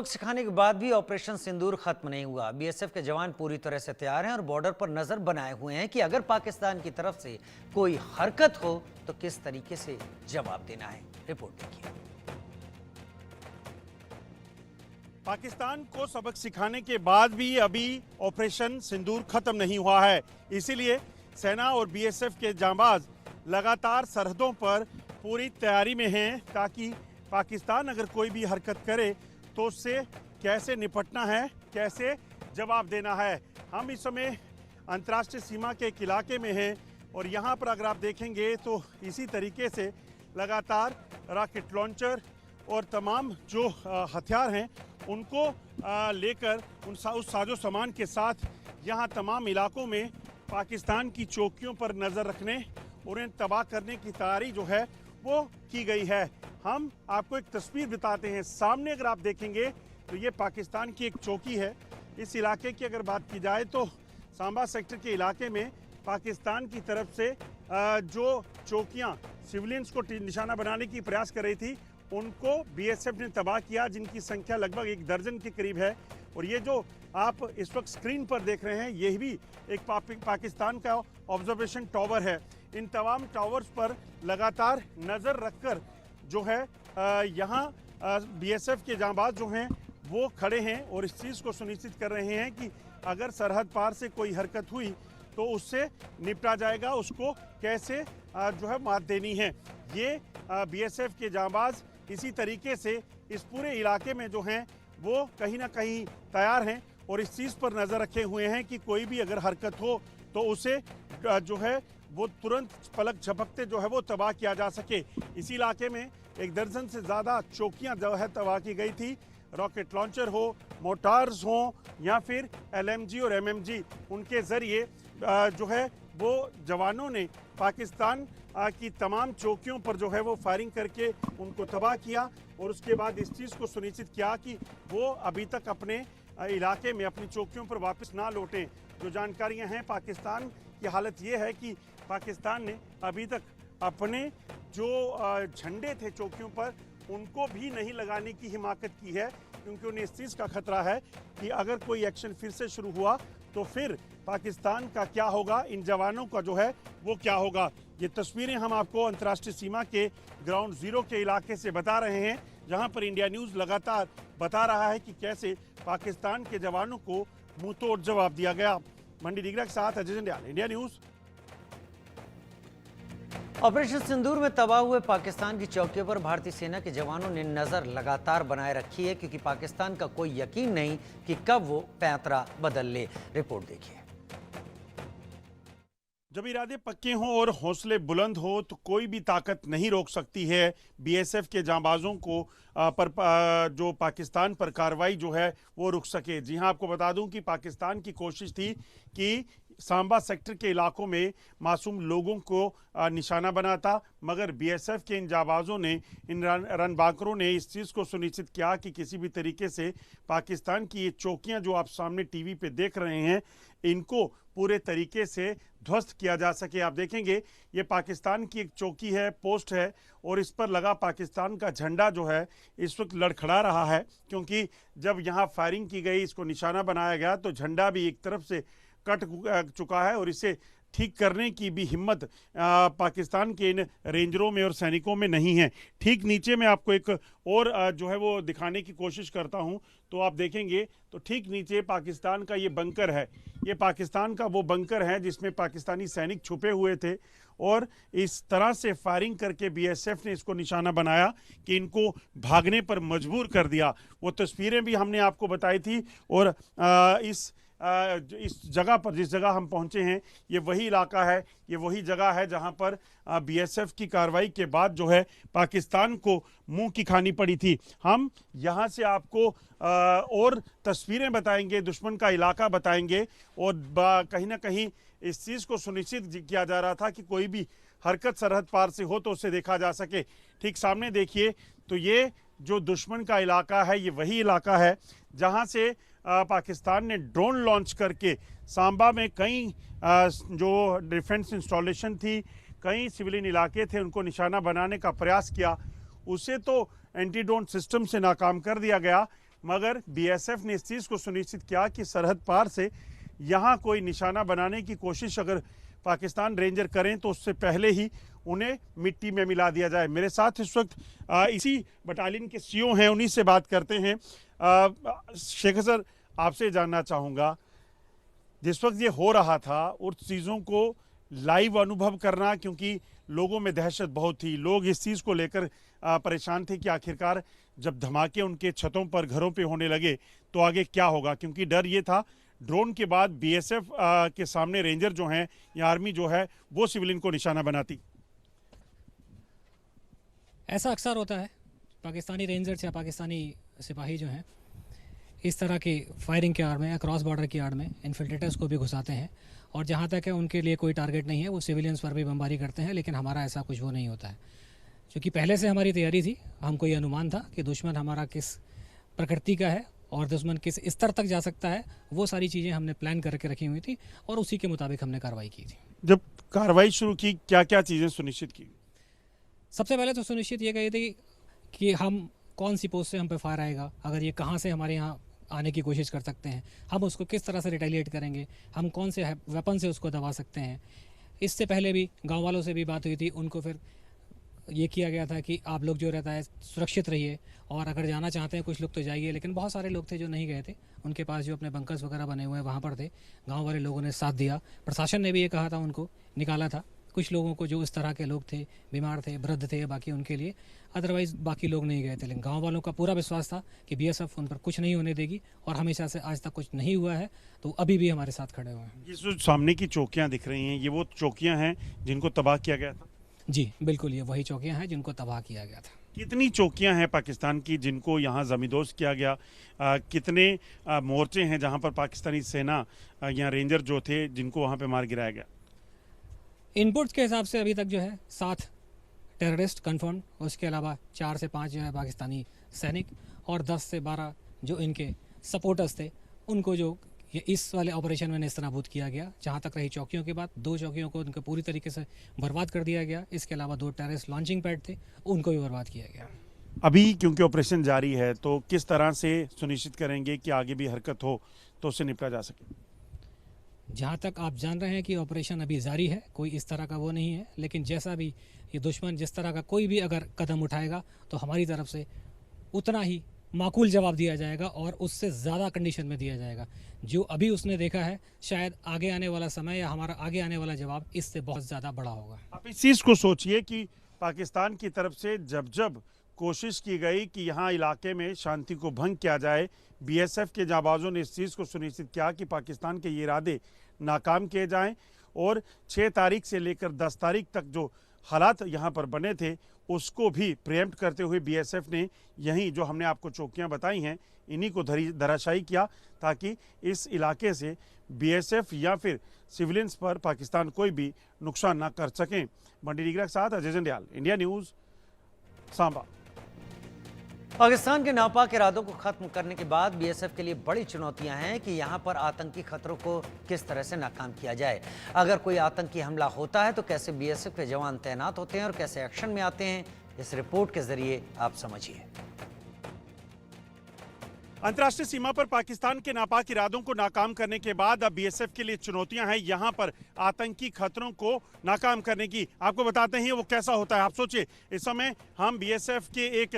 सिखाने के बाद भी ऑपरेशन सिंदूर खत्म नहीं हुआ। बीएसएफ के जवान पूरी तरह से तैयार हैं और बॉर्डर पर नजर बनाए हुए हैं कि अगर पाकिस्तान की तरफ से कोई हरकत हो तो किस तरीके से जवाब देना है। रिपोर्ट देखिए। पाकिस्तान को सबक सिखाने के बाद भी अभी ऑपरेशन सिंदूर खत्म नहीं हुआ है, इसीलिए सेना और बीएसएफ के जांबाज लगातार सरहदों पर पूरी तैयारी में हैं ताकि पाकिस्तान अगर कोई भी हरकत करे तो उससे कैसे निपटना है, कैसे जवाब देना है। हम इस समय अंतर्राष्ट्रीय सीमा के एक इलाके में हैं और यहाँ पर अगर आप देखेंगे तो इसी तरीके से लगातार रॉकेट लॉन्चर और तमाम जो हथियार हैं उनको लेकर उस साजो सामान के साथ यहाँ तमाम इलाकों में पाकिस्तान की चौकियों पर नज़र रखने और उन्हें तबाह करने की तैयारी जो है वो की गई है। हम आपको एक तस्वीर बताते हैं। सामने अगर आप देखेंगे तो ये पाकिस्तान की एक चौकी है। इस इलाके की अगर बात की जाए तो सांबा सेक्टर के इलाके में पाकिस्तान की तरफ से जो चौकियां सिविलियंस को निशाना बनाने की प्रयास कर रही थी उनको बीएसएफ ने तबाह किया, जिनकी संख्या लगभग 1 दर्जन के करीब है। और ये जो आप इस वक्त स्क्रीन पर देख रहे हैं यही भी एक पाकिस्तान का ऑब्जर्वेशन टावर है। इन तमाम टावर्स पर लगातार नज़र रखकर जो है यहाँ बीएसएफ के जांबाज जो हैं वो खड़े हैं और इस चीज़ को सुनिश्चित कर रहे हैं कि अगर सरहद पार से कोई हरकत हुई तो उससे निपटा जाएगा, उसको कैसे जो है मात देनी है। ये बीएसएफ के जांबाज इसी तरीके से इस पूरे इलाके में जो हैं वो कहीं ना कहीं तैयार हैं और इस चीज़ पर नज़र रखे हुए हैं कि कोई भी अगर हरकत हो तो उसे जो है वो तुरंत पलक झपकते जो है वो तबाह किया जा सके। इसी इलाके में 1 दर्जन से ज़्यादा चौकियां जो है तबाह की गई थी। रॉकेट लॉन्चर हो, मोटार्स हो या फिर एलएमजी और एमएमजी, उनके ज़रिए जो है वो जवानों ने पाकिस्तान की तमाम चौकियों पर जो है वो फायरिंग करके उनको तबाह किया और उसके बाद इस चीज़ को सुनिश्चित किया कि वो अभी तक अपने इलाके में अपनी चौकियों पर वापस ना लौटें। जो जानकारियां हैं, पाकिस्तान की हालत ये है कि पाकिस्तान ने अभी तक अपने जो झंडे थे चौकियों पर उनको भी नहीं लगाने की हिमाकत की है, क्योंकि उन्हें इस चीज़ का खतरा है कि अगर कोई एक्शन फिर से शुरू हुआ तो फिर पाकिस्तान का क्या होगा, इन जवानों का जो है वो क्या होगा। ये तस्वीरें हम आपको अंतर्राष्ट्रीय सीमा के ग्राउंड जीरो के इलाके से बता रहे हैं, जहां पर इंडिया न्यूज़ लगातार बता रहा है कि कैसे पाकिस्तान के जवानों को मुंह तोड़ जवाब दिया गया। मंडी डिगरा के साथ Ajay Jandiyal, India news. Operation Sindoor में तबाह हुए पाकिस्तान की चौकियों पर भारतीय सेना के जवानों ने नजर लगातार बनाए रखी है, क्योंकि पाकिस्तान का कोई यकीन नहीं कि कब वो पैंतरा बदल ले। रिपोर्ट देखिए। जब इरादे पक्के हों और हौसले बुलंद हो तो कोई भी ताकत नहीं रोक सकती है बीएसएफ के जांबाजों को जो पाकिस्तान पर कार्रवाई जो है वो रुक सके। जी हां, आपको बता दूं कि पाकिस्तान की कोशिश थी कि सांबा सेक्टर के इलाकों में मासूम लोगों को निशाना बनाता, मगर बीएसएफ के इन जाबाजों ने, इन रनबांकरों ने इस चीज़ को सुनिश्चित किया कि किसी भी तरीके से पाकिस्तान की ये चौकियां जो आप सामने टीवी पे देख रहे हैं इनको पूरे तरीके से ध्वस्त किया जा सके। आप देखेंगे ये पाकिस्तान की एक चौकी है, पोस्ट है, और इस पर लगा पाकिस्तान का झंडा जो है इस वक्त लड़खड़ा रहा है, क्योंकि जब यहाँ फायरिंग की गई, इसको निशाना बनाया गया तो झंडा भी एक तरफ से कट चुका है और इसे ठीक करने की भी हिम्मत पाकिस्तान के इन रेंजरों में और सैनिकों में नहीं है। ठीक नीचे में आपको एक और जो है वो दिखाने की कोशिश करता हूं तो आप देखेंगे तो ठीक नीचे पाकिस्तान का ये बंकर है। ये पाकिस्तान का वो बंकर है जिसमें पाकिस्तानी सैनिक छुपे हुए थे और इस तरह से फायरिंग करके बीएसएफ ने इसको निशाना बनाया कि इनको भागने पर मजबूर कर दिया। वो तस्वीरें भी हमने आपको बताई थी और इस जगह पर, जिस जगह हम पहुंचे हैं, ये वही इलाका है, ये वही जगह है जहां पर बीएसएफ की कार्रवाई के बाद जो है पाकिस्तान को मुंह की खानी पड़ी थी। हम यहां से आपको और तस्वीरें बताएंगे, दुश्मन का इलाका बताएंगे और कहीं ना कहीं इस चीज़ को सुनिश्चित किया जा रहा था कि कोई भी हरकत सरहद पार से हो तो उसे देखा जा सके। ठीक सामने देखिए तो ये जो दुश्मन का इलाका है ये वही इलाका है जहां से पाकिस्तान ने ड्रोन लॉन्च करके सांबा में कई जो डिफेंस इंस्टॉलेशन थी, कई सिविलियन इलाके थे, उनको निशाना बनाने का प्रयास किया। उसे तो एंटी ड्रोन सिस्टम से नाकाम कर दिया गया, मगर बीएसएफ ने इस चीज़ को सुनिश्चित किया कि सरहद पार से यहाँ कोई निशाना बनाने की कोशिश अगर पाकिस्तान रेंजर करें तो उससे पहले ही उन्हें मिट्टी में मिला दिया जाए। मेरे साथ इस वक्त इसी बटालियन के सीओ हैं, उन्हीं से बात करते हैं। शेख सर, आपसे जानना चाहूँगा, जिस वक्त ये हो रहा था उस चीज़ों को लाइव अनुभव करना, क्योंकि लोगों में दहशत बहुत थी, लोग इस चीज़ को लेकर परेशान थे कि आखिरकार जब धमाके उनके छतों पर, घरों पे होने लगे तो आगे क्या होगा, क्योंकि डर ये था ड्रोन के बाद बीएसएफ के सामने रेंजर जो हैं या आर्मी जो है वो सिविलियन को निशाना बनाती। ऐसा अक्सर होता है, पाकिस्तानी रेंजर्स या पाकिस्तानी सिपाही जो हैं इस तरह की फायरिंग के आड़ में या क्रॉस बॉर्डर की आड़ में इन्फिल्ट्रेटर्स को भी घुसाते हैं, और जहाँ तक है उनके लिए कोई टारगेट नहीं है, वो सिविलियंस पर भी बमबारी करते हैं। लेकिन हमारा ऐसा कुछ वो नहीं होता है, क्योंकि पहले से हमारी तैयारी थी। हमको ये अनुमान था कि दुश्मन हमारा किस प्रकृति का है और दुश्मन किस स्तर तक जा सकता है, वो सारी चीज़ें हमने प्लान करके रखी हुई थी और उसी के मुताबिक हमने कार्रवाई की थी। जब कार्रवाई शुरू की, क्या क्या चीज़ें सुनिश्चित की? सबसे पहले तो सुनिश्चित ये गई थी कि हम कौन सी पोस्ट से हम पे फायर आएगा, अगर ये कहाँ से हमारे यहाँ आने की कोशिश कर सकते हैं, हम उसको किस तरह से रिटेलिएट करेंगे, हम कौन से वेपन से उसको दबा सकते हैं। इससे पहले भी गांव वालों से भी बात हुई थी, उनको फिर ये किया गया था कि आप लोग जो रहता है सुरक्षित रहिए, और अगर जाना चाहते हैं कुछ लोग तो जाइए। लेकिन बहुत सारे लोग थे जो नहीं गए थे, उनके पास जो अपने बंकर्स वगैरह बने हुए हैं वहाँ पर थे। गाँव वाले लोगों ने साथ दिया, प्रशासन ने भी ये कहा था, उनको निकाला था कुछ लोगों को जो इस तरह के लोग थे, बीमार थे, वृद्ध थे, बाकी उनके लिए, अदरवाइज़ बाकी लोग नहीं गए थे। लेकिन गांव वालों का पूरा विश्वास था कि बीएसएफ उन पर कुछ नहीं होने देगी, और हमेशा से आज तक कुछ नहीं हुआ है, तो अभी भी हमारे साथ खड़े हुए हैं। ये जो सामने की चौकियां दिख रही हैं, ये वो चौकियां हैं जिनको तबाह किया गया था? जी बिल्कुल, ये वही चौकियाँ हैं जिनको तबाह किया गया था। कितनी चौकियां हैं पाकिस्तान की जिनको यहाँ जमींदोज किया गया? कितने मोर्चे हैं जहाँ पर पाकिस्तानी सेना या रेंजर जो थे जिनको वहाँ पे मार गिराया गया? इनपुट्स के हिसाब से अभी तक जो है 7 टेररिस्ट कन्फर्म, उसके अलावा 4 से 5 जो है पाकिस्तानी सैनिक, और 10 से 12 जो इनके सपोर्टर्स थे उनको जो ये इस वाले ऑपरेशन में नेस्तनाबूद किया गया। जहाँ तक रही चौकियों की बात, 2 चौकियों को उनको पूरी तरीके से बर्बाद कर दिया गया। इसके अलावा 2 टेररिस्ट लॉन्चिंग पैड थे, उनको भी बर्बाद किया गया। अभी क्योंकि ऑपरेशन जारी है, तो किस तरह से सुनिश्चित करेंगे कि आगे भी हरकत हो तो उससे निपटा जा सके? जहाँ तक आप जान रहे हैं कि ऑपरेशन अभी जारी है, कोई इस तरह का वो नहीं है, लेकिन जैसा भी ये दुश्मन जिस तरह का कोई भी अगर कदम उठाएगा तो हमारी तरफ से उतना ही माकूल जवाब दिया जाएगा, और उससे ज़्यादा कंडीशन में दिया जाएगा। जो अभी उसने देखा है, शायद आगे आने वाला समय या हमारा आगे आने वाला जवाब इससे बहुत ज़्यादा बड़ा होगा। आप इस चीज़ को सोचिए कि पाकिस्तान की तरफ से जब जब कोशिश की गई कि यहाँ इलाके में शांति को भंग किया जाए, बीएसएफ के जाबाजों ने इस चीज़ को सुनिश्चित किया कि पाकिस्तान के ये इरादे नाकाम किए जाएं, और 6 तारीख से लेकर 10 तारीख तक जो हालात यहाँ पर बने थे उसको भी प्रिएम्प्ट करते हुए बीएसएफ ने यहीं जो हमने आपको चौकियाँ बताई हैं इन्हीं को धराशायी किया, ताकि इस इलाके से बीएसएफ या फिर सिविलियंस पर पाकिस्तान कोई भी नुकसान ना कर सकें। बंडी डिगरा के साथ अजय जंडियाल, इंडिया न्यूज़, सांबा। पाकिस्तान के नापाक इरादों को खत्म करने के बाद बीएसएफ के लिए बड़ी चुनौतियां हैं कि यहां पर आतंकी खतरों को किस तरह से नाकाम किया जाए। अगर कोई आतंकी हमला होता है तो कैसे बीएसएफ के जवान तैनात होते हैं और कैसे एक्शन में आते हैं, इस रिपोर्ट के जरिए आप समझिए। अंतर्राष्ट्रीय सीमा पर पाकिस्तान के नापाक इरादों को नाकाम करने के बाद अब बीएसएफ के लिए चुनौतियां हैं यहां पर आतंकी खतरों को नाकाम करने की। आपको बताते हैं वो कैसा होता है। आप सोचिए, इस समय हम बीएसएफ के एक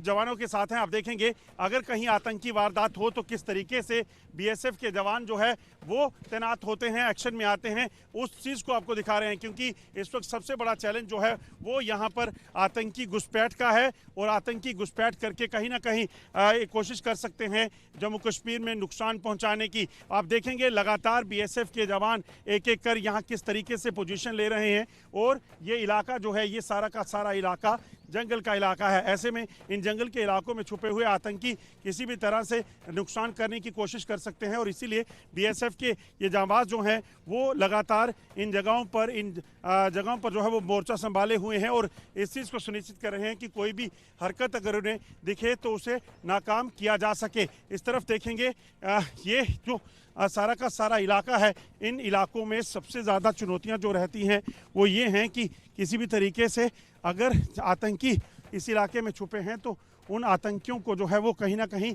जवानों के साथ हैं। आप देखेंगे अगर कहीं आतंकी वारदात हो तो किस तरीके से बीएसएफ के जवान जो है वो तैनात होते हैं, एक्शन में आते हैं, उस चीज़ को आपको दिखा रहे हैं। क्योंकि इस वक्त सबसे बड़ा चैलेंज जो है वो यहाँ पर आतंकी घुसपैठ का है, और आतंकी घुसपैठ करके कहीं ना कहीं एक कोशिश कर सकते हैं जम्मू कश्मीर में नुकसान पहुंचाने की। आप देखेंगे लगातार बीएसएफ के जवान एक एक कर यहाँ किस तरीके से पोजीशन ले रहे हैं, और ये इलाका जो है ये सारा का सारा इलाका जंगल का इलाका है। ऐसे में इन जंगल के इलाकों में छुपे हुए आतंकी किसी भी तरह से नुकसान करने की कोशिश कर सकते हैं, और इसीलिए बीएसएफ के ये जांबाज जो हैं वो लगातार इन जगहों पर जो है वो मोर्चा संभाले हुए हैं, और इस चीज़ को सुनिश्चित कर रहे हैं कि कोई भी हरकत अगर उन्हें दिखे तो उसे नाकाम किया जा सके। इस तरफ देखेंगे ये जो सारा का सारा इलाका है, इन इलाकों में सबसे ज़्यादा चुनौतियां जो रहती हैं वो ये हैं कि किसी भी तरीके से अगर आतंकी इस इलाके में छुपे हैं तो उन आतंकियों को जो है वो कहीं ना कहीं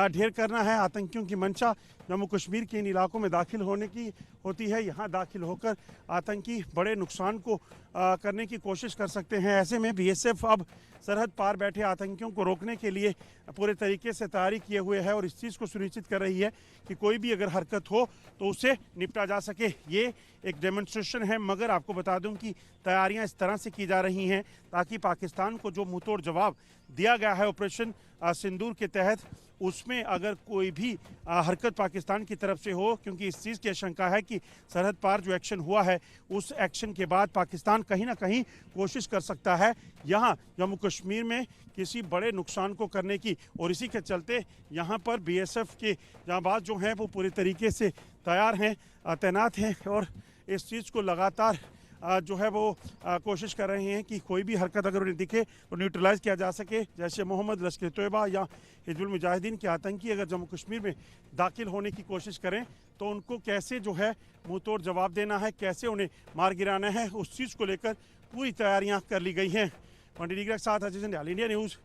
ढेर करना है। आतंकियों की मंशा जम्मू कश्मीर के इन इलाकों में दाखिल होने की होती है। यहाँ दाखिल होकर आतंकी बड़े नुकसान को करने की कोशिश कर सकते हैं। ऐसे में बीएसएफ अब सरहद पार बैठे आतंकियों को रोकने के लिए पूरे तरीके से तैयारी किए हुए है और इस चीज़ को सुनिश्चित कर रही है कि कोई भी अगर हरकत हो तो उसे निपटा जा सके। ये एक डेमोन्स्ट्रेशन है, मगर आपको बता दूं कि तैयारियां इस तरह से की जा रही हैं ताकि पाकिस्तान को जो मुंहतोड़ जवाब दिया गया है ऑपरेशन सिंदूर के तहत, उसमें अगर कोई भी हरकत पाकिस्तान की तरफ से हो, क्योंकि इस चीज़ की आशंका है कि सरहद पार जो एक्शन हुआ है उस एक्शन के बाद पाकिस्तान कहीं ना कहीं कोशिश कर सकता है यहाँ जम्मू कश्मीर में किसी बड़े नुकसान को करने की। और इसी के चलते यहाँ पर बीएसएफ के जांबाज जो हैं वो पूरे तरीके से तैयार हैं, तैनात हैं और इस चीज़ को लगातार जो है वो कोशिश कर रहे हैं कि कोई भी हरकत अगर उन्हें दिखे तो न्यूट्रलाइज किया जा सके। जैसे मोहम्मद, लश्कर तोयबा या हिजबुल मुजाहिदीन के आतंकी अगर जम्मू कश्मीर में दाखिल होने की कोशिश करें तो उनको कैसे जो है मुंह तोड़ जवाब देना है, कैसे उन्हें मार गिराना है, उस चीज़ को लेकर पूरी तैयारियां कर ली गई हैं। पंडित के साथ अजय जंडियाल, इंडिया न्यूज़।